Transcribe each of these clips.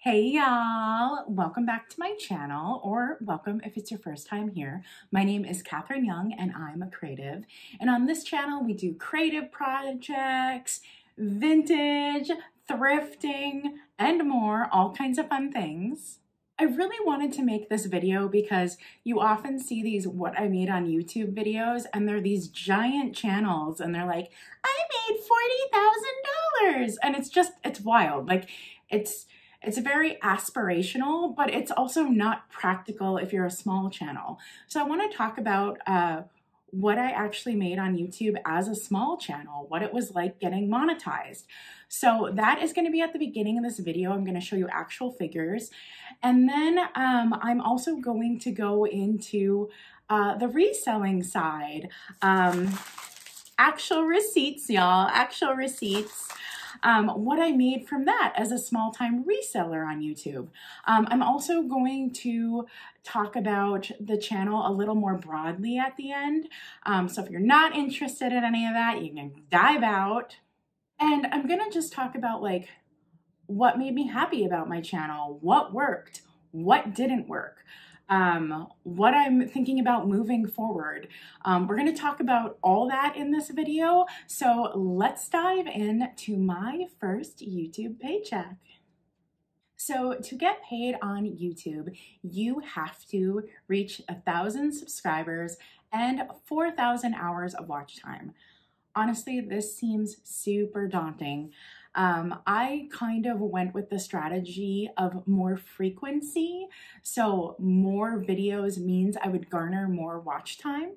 Hey y'all, welcome back to my channel, or welcome if it's your first time here. My name is Katherine Young and I'm a creative. And on this channel, we do creative projects, vintage, thrifting, and more, all kinds of fun things. I really wanted to make this video because you often see these what I made on YouTube videos and they're these giant channels and they're like, I made $40,000. And it's wild. Like it's very aspirational, but it's also not practical if you're a small channel. So I want to talk about what I actually made on YouTube as a small channel, what it was like getting monetized. So that is going to be at the beginning of this video. I'm going to show you actual figures. And then I'm also going to go into the reselling side. Actual receipts, y'all, actual receipts. What I made from that as a small-time reseller on YouTube. I'm also going to talk about the channel a little more broadly at the end. So if you're not interested in any of that, you can dive out. And I'm gonna just talk about like what made me happy about my channel, what worked, what didn't work. What I'm thinking about moving forward. We're going to talk about all that in this video. So let's dive into my first YouTube paycheck. So to get paid on YouTube, you have to reach 1,000 subscribers and 4,000 hours of watch time. Honestly, this seems super daunting. I kind of went with the strategy of more frequency. So more videos means I would garner more watch time.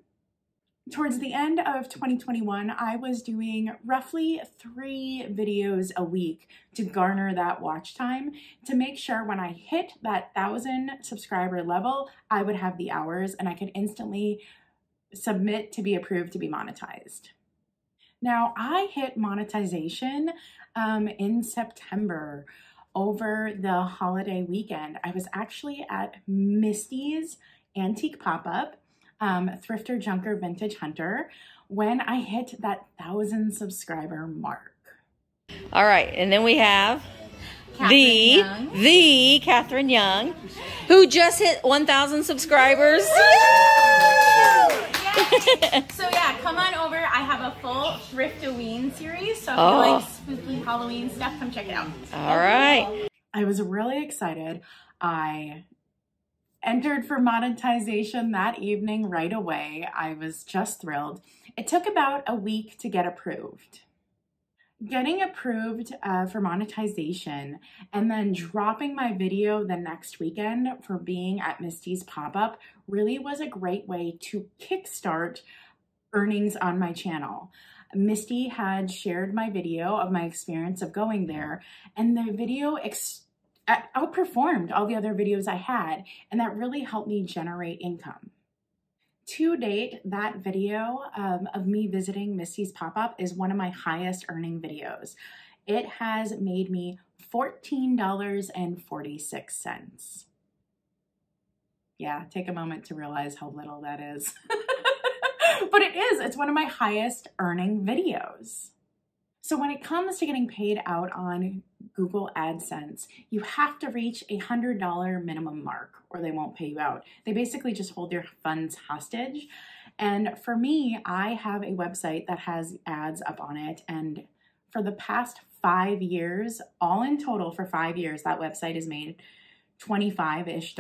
Towards the end of 2021, I was doing roughly 3 videos a week to garner that watch time to make sure when I hit that 1,000 subscriber level, I would have the hours and I could instantly submit to be approved to be monetized. Now, I hit monetization in September over the holiday weekend. I was actually at Misty's Antique Pop-Up, Thrifter, Junker, Vintage Hunter, when I hit that 1,000 subscriber mark. All right, and then we have the Katherine Young, who just hit 1,000 subscribers. So yeah, come on over. I have a full Thriftoween series. So if you like spooky Halloween stuff, come check it out. All right. I was really excited. I entered for monetization that evening right away. I was just thrilled. It took about a week to get approved. Getting approved for monetization and then dropping my video the next weekend for being at Misty's pop-up really was a great way to kickstart earnings on my channel. Misty had shared my video of my experience of going there, and the video outperformed all the other videos I had, and that really helped me generate income. To date, that video of me visiting Misty's pop-up is one of my highest earning videos. It has made me $14.46. Yeah, take a moment to realize how little that is. But it's one of my highest earning videos. So when it comes to getting paid out on Google AdSense, you have to reach a $100 minimum mark or they won't pay you out. They basically just hold your funds hostage. And for me, I have a website that has ads up on it. And for the past 5 years, all in total for 5 years, that website has made $25-ish.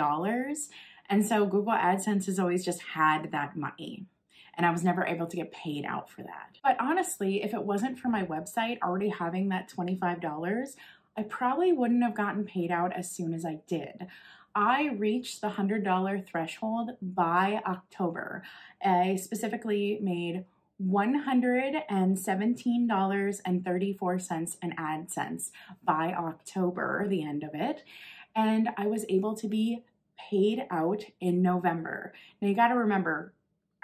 And so Google AdSense has always just had that money. And I was never able to get paid out for that. But honestly, if it wasn't for my website already having that $25, I probably wouldn't have gotten paid out as soon as I did. I reached the $100 threshold by October. I specifically made $117.34 in AdSense by October, the end of it. And I was able to be paid out in November. Now you gotta remember,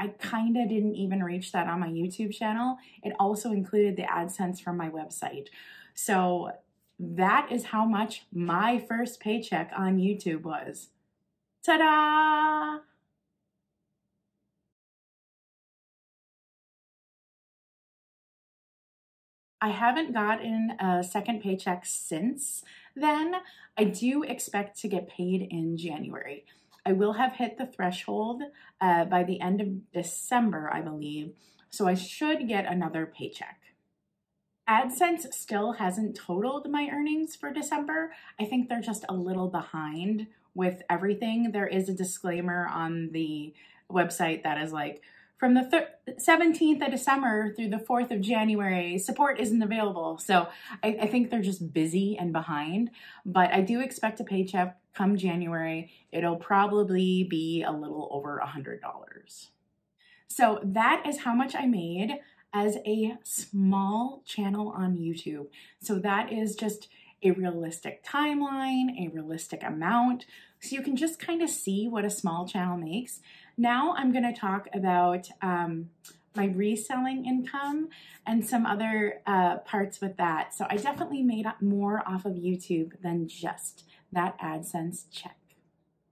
I kind of didn't even reach that on my YouTube channel. It also included the AdSense from my website. So that is how much my first paycheck on YouTube was. Ta-da! I haven't gotten a second paycheck since then I do expect to get paid in January. I will have hit the threshold by the end of December, I believe, so I should get another paycheck. AdSense still hasn't totaled my earnings for December. I think they're just a little behind with everything. There is a disclaimer on the website that is like, from the 17th of December through the 4th of January, support isn't available. So I think they're just busy and behind, but I do expect a paycheck come January. It'll probably be a little over $100. So that is how much I made as a small channel on YouTube. So that is just a realistic timeline, a realistic amount. So you can just kind of see what a small channel makes. Now I'm going to talk about my reselling income and some other parts with that. So I definitely made more off of YouTube than just that AdSense check.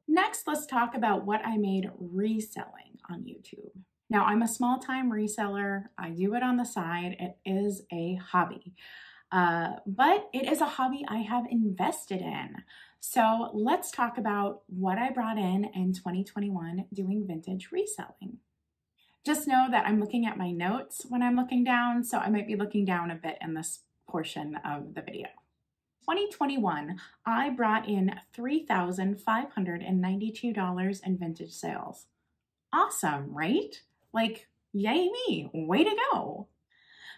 Next, let's talk about what I made reselling on YouTube. Now, I'm a small-time reseller. I do it on the side. It is a hobby, but it is a hobby I have invested in. So let's talk about what I brought in 2021 doing vintage reselling. Just know that I'm looking at my notes when I'm looking down, so I might be looking down a bit in this portion of the video. 2021, I brought in $3,592 in vintage sales. Awesome, right? Like, yay me, way to go.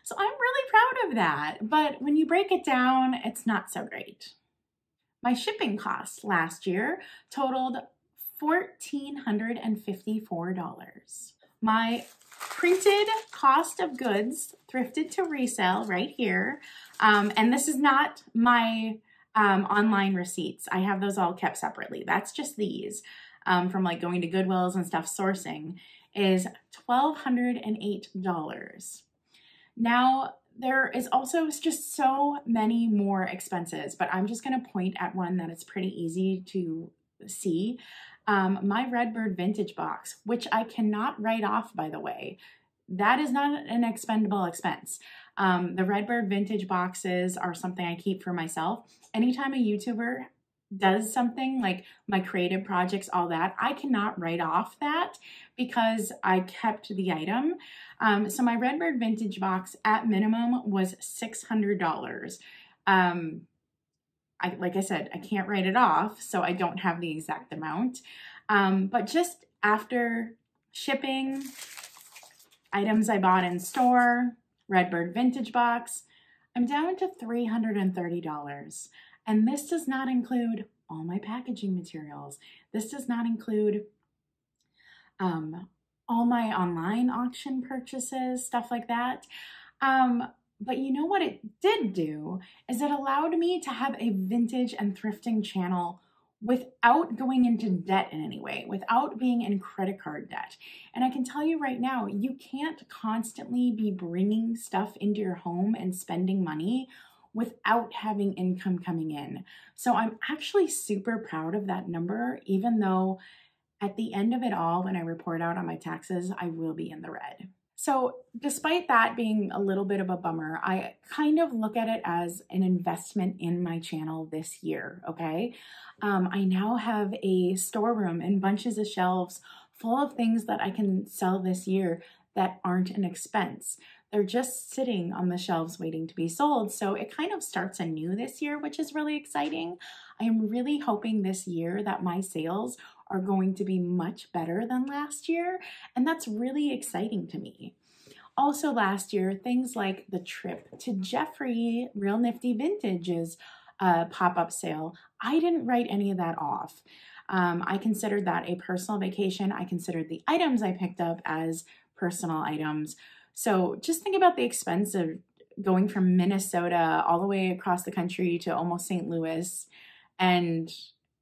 So I'm really proud of that, but when you break it down, it's not so great. My shipping costs last year totaled $1,454. My printed cost of goods thrifted to resale right here, and this is not my online receipts. I have those all kept separately. That's just these from like going to Goodwills and stuff sourcing, is $1,208. Now, there is also just so many more expenses, but I'm just going to point at one that it's pretty easy to see. My Redbird vintage box, which I cannot write off, by the way. That is not an expendable expense. The Redbird vintage boxes are something I keep for myself. Anytime a YouTuber does something like my creative projects, all that, I cannot write off that because I kept the item. So my Redbird vintage box at minimum was $600. Like I said, I can't write it off, so I don't have the exact amount. But just after shipping, items I bought in store, Redbird vintage box, I'm down to $330. And this does not include all my packaging materials. This does not include all my online auction purchases, stuff like that. But you know what it did do is it allowed me to have a vintage and thrifting channel without going into debt in any way, without being in credit card debt. And I can tell you right now, you can't constantly be bringing stuff into your home and spending money without having income coming in. So I'm actually super proud of that number, even though at the end of it all, when I report out on my taxes, I will be in the red. So despite that being a little bit of a bummer, I kind of look at it as an investment in my channel this year, okay? I now have a storeroom and bunches of shelves full of things that I can sell this year that aren't an expense. They're just sitting on the shelves waiting to be sold. So it kind of starts anew this year, which is really exciting. I am really hoping this year that my sales are going to be much better than last year. And that's really exciting to me. Also last year, things like the trip to Jeffrey Real Nifty Vintage's pop-up sale, I didn't write any of that off. I considered that a personal vacation. I considered the items I picked up as personal items. So just think about the expense of going from Minnesota all the way across the country to almost St. Louis and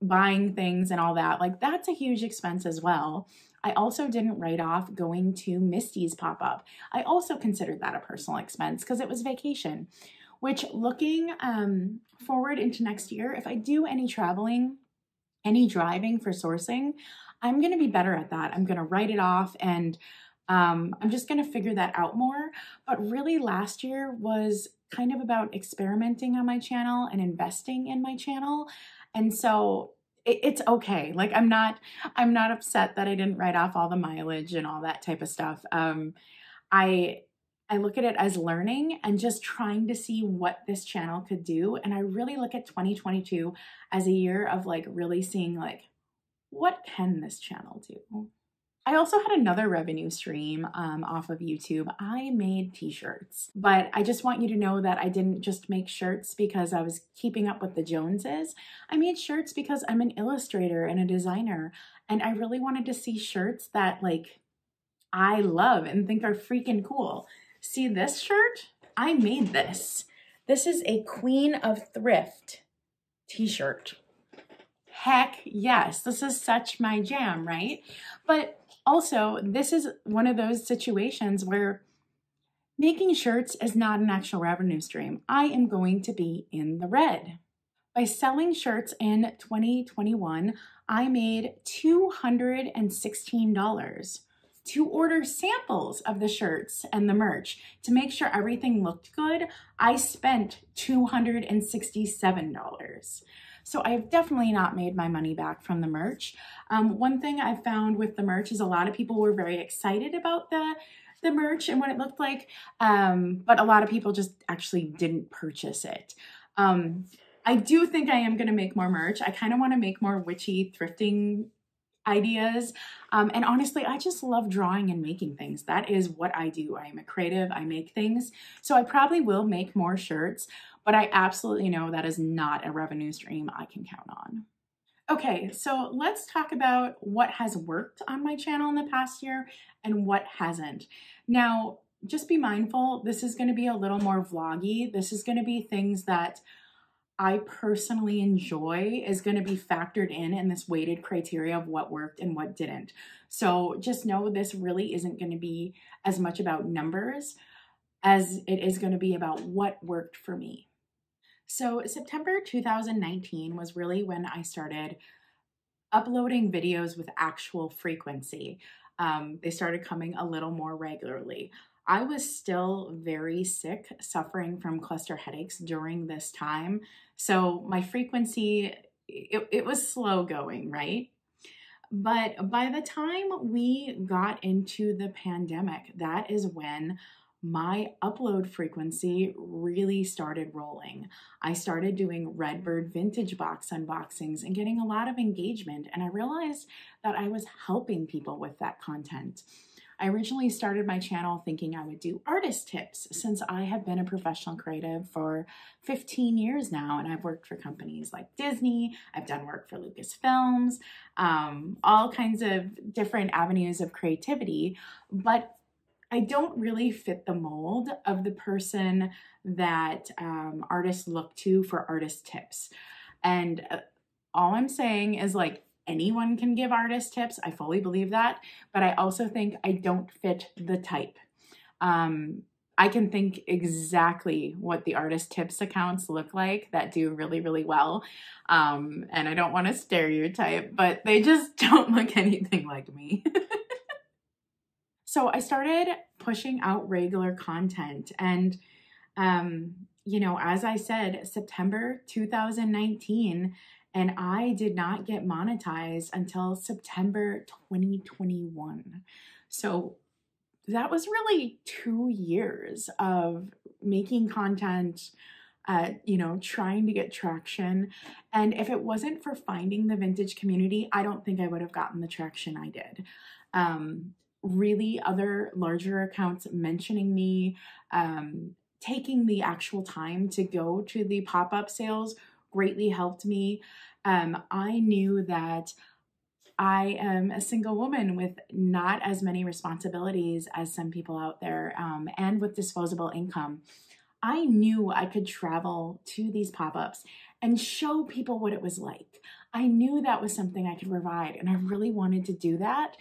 buying things and all that. Like, that's a huge expense as well. I also didn't write off going to Misty's pop-up. I also considered that a personal expense because it was vacation, which looking forward into next year, if I do any traveling, any driving for sourcing, I'm going to be better at that. I'm going to write it off and I'm just going to figure that out more. But really last year was kind of about experimenting on my channel and investing in my channel. And so it's okay. Like I'm not upset that I didn't write off all the mileage and all that type of stuff. I look at it as learning and just trying to see what this channel could do. And I really look at 2022 as a year of like really seeing like, what can this channel do? I also had another revenue stream off of YouTube. I made t-shirts, but I just want you to know that I didn't just make shirts because I was keeping up with the Joneses. I made shirts because I'm an illustrator and a designer, and I really wanted to see shirts that like I love and think are freaking cool. See this shirt? I made this. This is a Queen of Thrift t-shirt. Heck yes, this is such my jam, right? But also, this is one of those situations where making shirts is not an actual revenue stream. I am going to be in the red. By selling shirts in 2021, I made $216. To order samples of the shirts and the merch to make sure everything looked good, I spent $267. So I've definitely not made my money back from the merch. One thing I found with the merch is a lot of people were very excited about the merch and what it looked like, but a lot of people just actually didn't purchase it. I do think I am going to make more merch. I kind of want to make more witchy thrifting ideas. And honestly, I just love drawing and making things. That is what I do. I am a creative. I make things. So I probably will make more shirts, but I absolutely know that is not a revenue stream I can count on. Okay, so let's talk about what has worked on my channel in the past year and what hasn't. Now, just be mindful, this is going to be a little more vloggy. This is going to be things that I personally enjoy is going to be factored in this weighted criteria of what worked and what didn't. So just know this really isn't going to be as much about numbers as it is going to be about what worked for me. So September 2019 was really when I started uploading videos with actual frequency. They started coming a little more regularly. I was still very sick, suffering from cluster headaches during this time. So my frequency, it was slow going, right? But by the time we got into the pandemic, that is when my upload frequency really started rolling. I started doing Redbird vintage box unboxings and getting a lot of engagement. And I realized that I was helping people with that content. I originally started my channel thinking I would do artist tips since I have been a professional creative for 15 years now, and I've worked for companies like Disney, I've done work for Lucasfilms, all kinds of different avenues of creativity, but I don't really fit the mold of the person that artists look to for artist tips. And all I'm saying is like, anyone can give artist tips. I fully believe that, but I also think I don't fit the type. I can think exactly what the artist tips accounts look like that do really, really well. And I don't want to stereotype, but they just don't look anything like me. So I started pushing out regular content and, you know, as I said, September 2019, and I did not get monetized until September 2021. So that was really 2 years of making content, you know, trying to get traction. And if it wasn't for finding the vintage community, I don't think I would have gotten the traction I did. Really, other larger accounts mentioning me, taking the actual time to go to the pop-up sales greatly helped me. I knew that I am a single woman with not as many responsibilities as some people out there, and with disposable income. I knew I could travel to these pop-ups and show people what it was like. I knew that was something I could provide, and I really wanted to do that,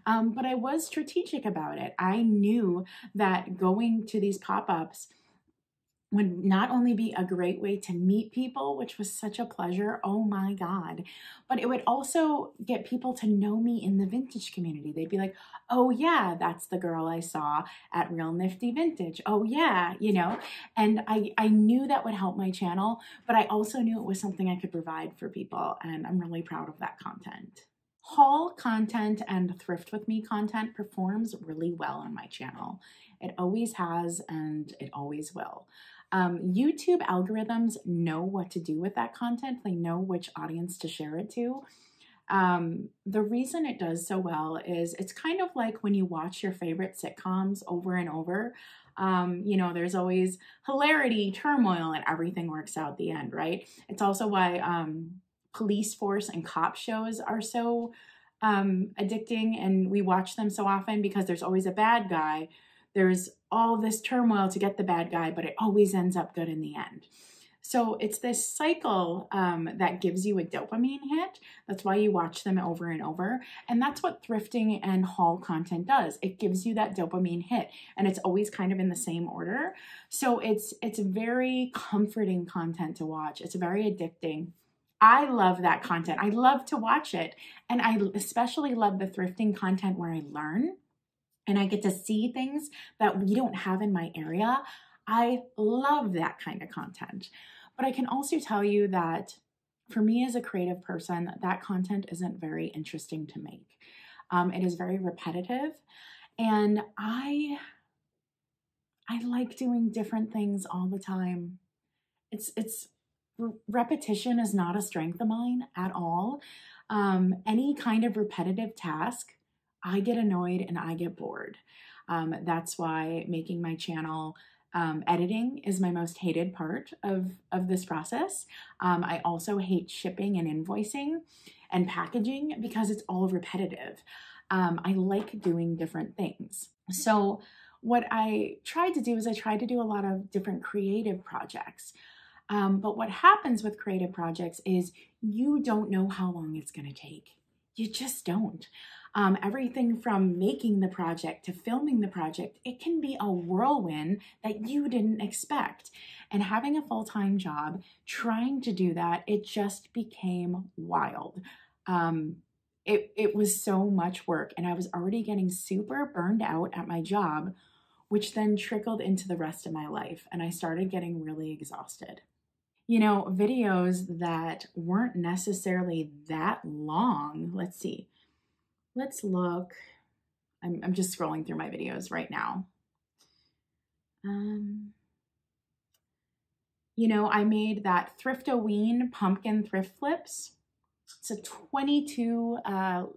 but I was strategic about it. I knew that going to these pop-ups would not only be a great way to meet people, which was such a pleasure, oh my God, but it would also get people to know me in the vintage community. They'd be like, oh yeah, that's the girl I saw at Real Nifty Vintage. Oh yeah, you know, and I knew that would help my channel, but I also knew it was something I could provide for people, and I'm really proud of that content. Haul content and thrift with me content performs really well on my channel. It always has, and it always will. YouTube algorithms know what to do with that content. They know which audience to share it to. The reason it does so well is it's kind of like when you watch your favorite sitcoms over and over. You know, there's always hilarity, turmoil, and everything works out at the end, right? It's also why police force and cop shows are so addicting, and we watch them so often because there's always a bad guy. There's all this turmoil to get the bad guy, but it always ends up good in the end. So it's this cycle that gives you a dopamine hit. That's why you watch them over and over. And that's what thrifting and haul content does. It gives you that dopamine hit, and it's always kind of in the same order. So it's very comforting content to watch. It's very addicting. I love that content. I love to watch it. And I especially love the thrifting content where I learn and I get to see things that we don't have in my area. I love that kind of content. But I can also tell you that for me as a creative person, that content isn't very interesting to make. It is very repetitive, and I like doing different things all the time. Repetition is not a strength of mine at all. Any kind of repetitive task, I get annoyed and I get bored. That's why making my channel, editing is my most hated part of this process. I also hate shipping and invoicing and packaging because it's all repetitive. I like doing different things. So what I tried to do is I tried to do a lot of different creative projects. But what happens with creative projects is you don't know how long it's going to take. You just don't. Everything from making the project to filming the project, it can be a whirlwind that you didn't expect. And having a full-time job, trying to do that, it just became wild. It was so much work, and I was already getting super burned out at my job, which then trickled into the rest of my life, and I started getting really exhausted. You know, videos that weren't necessarily that long. Let's see. Let's look. I'm just scrolling through my videos right now. You know, I made that Thriftoween pumpkin thrift flips. It's a 22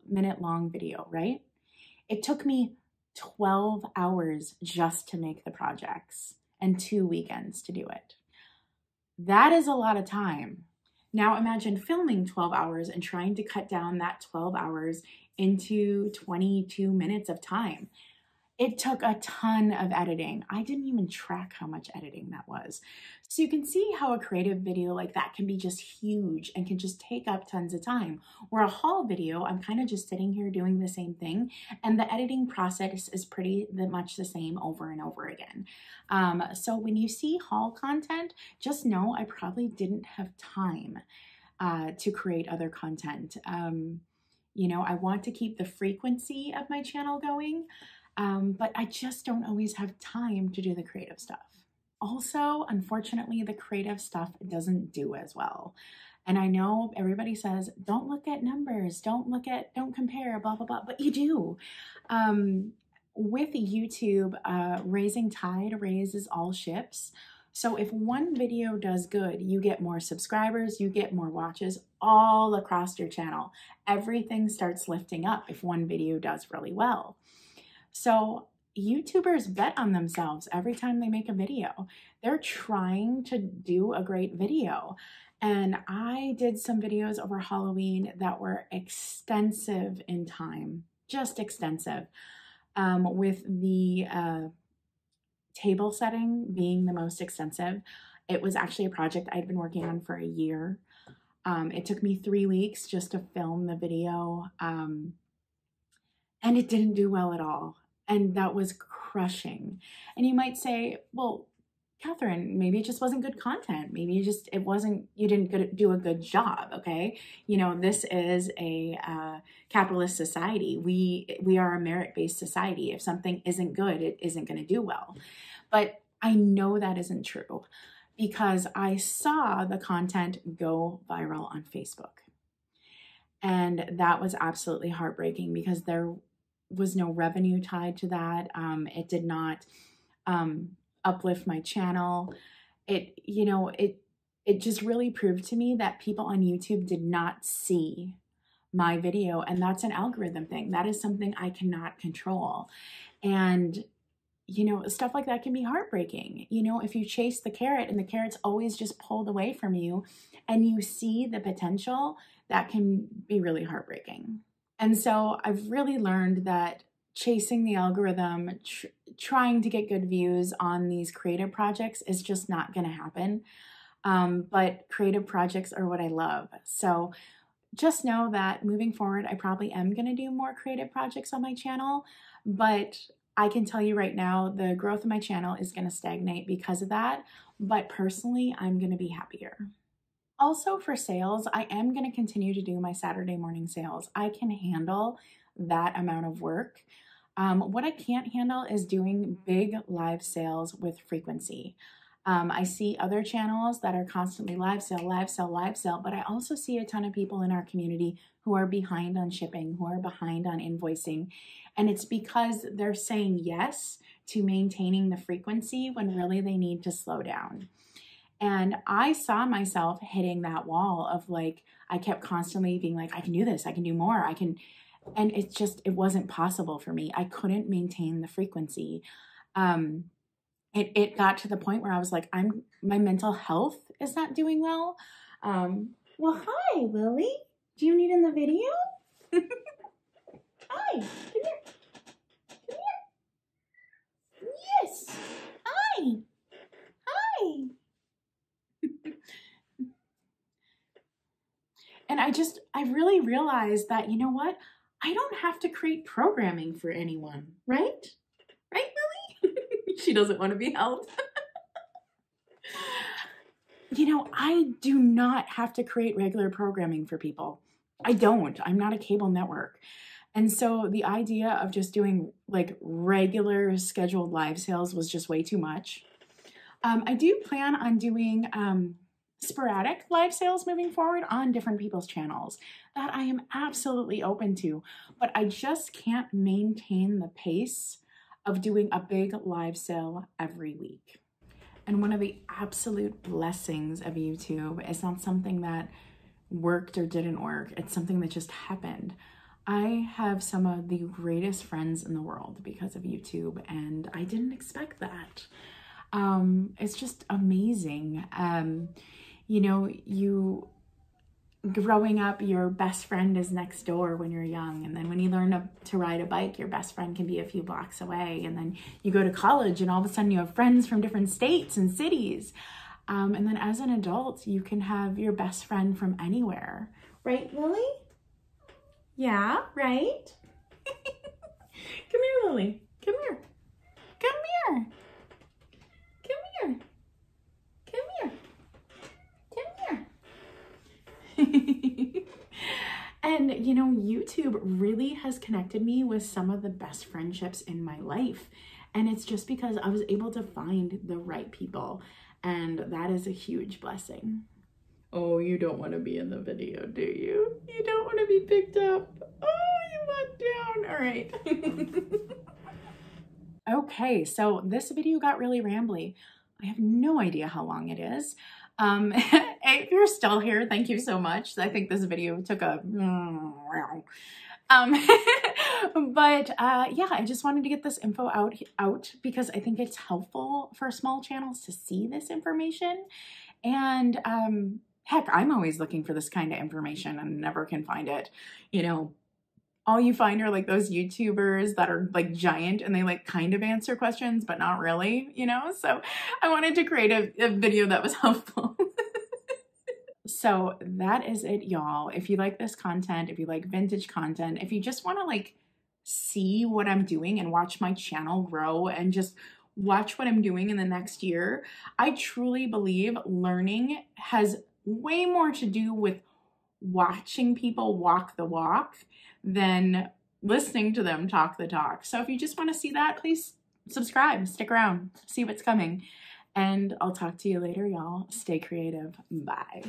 minute long video, right? It took me 12 hours just to make the projects and 2 weekends to do it. That is a lot of time. Now imagine filming 12 hours and trying to cut down that 12 hours into 22 minutes of time. It took a ton of editing. I didn't even track how much editing that was. So you can see how a creative video like that can be just huge and can just take up tons of time. Where a haul video, I'm kind of just sitting here doing the same thing, and the editing process is pretty much the same over and over again. So when you see haul content, just know I probably didn't have time to create other content. You know, I want to keep the frequency of my channel going, but I just don't always have time to do the creative stuff. Also, unfortunately, the creative stuff doesn't do as well. And I know everybody says, don't look at numbers, don't compare, blah, blah, blah, but you do. With YouTube, raising tide raises all ships. So if one video does good, you get more subscribers, you get more watches all across your channel. Everything starts lifting up if one video does really well. So YouTubers bet on themselves every time they make a video. They're trying to do a great video. And I did some videos over Halloween that were extensive in time, just extensive, with the table setting being the most extensive. It was actually a project I'd been working on for a year. It took me 3 weeks just to film the video, and it didn't do well at all. And that was crushing. And you might say, well, Katherine, maybe it just wasn't good content. Maybe you didn't do a good job. Okay. You know, this is a capitalist society. We are a merit-based society. If something isn't good, it isn't going to do well. But I know that isn't true because I saw the content go viral on Facebook. And that was absolutely heartbreaking because there was no revenue tied to that. It did not uplift my channel. It just really proved to me that people on YouTube did not see my video. And that's an algorithm thing. That is something I cannot control. And you know, stuff like that can be heartbreaking. You know, if you chase the carrot and the carrot's always just pulled away from you and you see the potential, that can be really heartbreaking. And so I've really learned that chasing the algorithm, trying to get good views on these creative projects is just not going to happen. But creative projects are what I love. So just know that moving forward, I probably am going to do more creative projects on my channel, but I can tell you right now, the growth of my channel is going to stagnate because of that. But personally, I'm going to be happier. Also for sales, I am going to continue to do my Saturday morning sales. I can handle that amount of work. What I can't handle is doing big live sales with frequency. I see other channels that are constantly live sale, live sale, live sale, but I also see a ton of people in our community who are behind on shipping, who are behind on invoicing. And it's because they're saying yes to maintaining the frequency when really they need to slow down. And I saw myself hitting that wall of like, I kept constantly being like, I can do this, I can do more, and it wasn't possible for me. I couldn't maintain the frequency. It got to the point where I was like, my mental health is not doing well. Well, hi, Lily. Do you need in the video? Hi, come here. Come here. Yes. Hi. Hi. And I really realized that, you know what? I don't have to create programming for anyone, right? Right, Lily? She doesn't want to be helped. You know, I do not have to create regular programming for people. I don't. I'm not a cable network. And so the idea of just doing like regular scheduled live sales was just way too much. I do plan on doing sporadic live sales moving forward on different people's channels. That I am absolutely open to, but I just can't maintain the pace of doing a big live sale every week. And one of the absolute blessings of YouTube is not something that worked or didn't work. It's something that just happened. I have some of the greatest friends in the world because of YouTube, and I didn't expect that. It's just amazing. You know, growing up, your best friend is next door when you're young. And then when you learn to ride a bike, your best friend can be a few blocks away. And then you go to college and all of a sudden you have friends from different states and cities. And then as an adult, you can have your best friend from anywhere. Right, Lily? Yeah, right? Come here, Lily. Come here. Come here. Come here. Come here. And you know, YouTube really has connected me with some of the best friendships in my life. And it's just because I was able to find the right people. And that is a huge blessing. Oh, you don't want to be in the video, do you? You don't want to be picked up. Oh, you went down. All right. Okay, so this video got really rambly. I have no idea how long it is. If you're still here, thank you so much. I think this video took a but yeah, I just wanted to get this info out because I think it's helpful for small channels to see this information. And heck, I'm always looking for this kind of information and never can find it. You know, all you find are like those YouTubers that are like giant and they like kind of answer questions, but not really, you know? So I wanted to create a video that was helpful. So that is it, y'all. If you like this content, if you like vintage content, if you just want to like see what I'm doing and watch my channel grow and just watch what I'm doing in the next year, I truly believe learning has way more to do with watching people walk the walk than listening to them talk the talk. So if you just want to see that, please subscribe, stick around, see what's coming. And I'll talk to you later, y'all. Stay creative. Bye.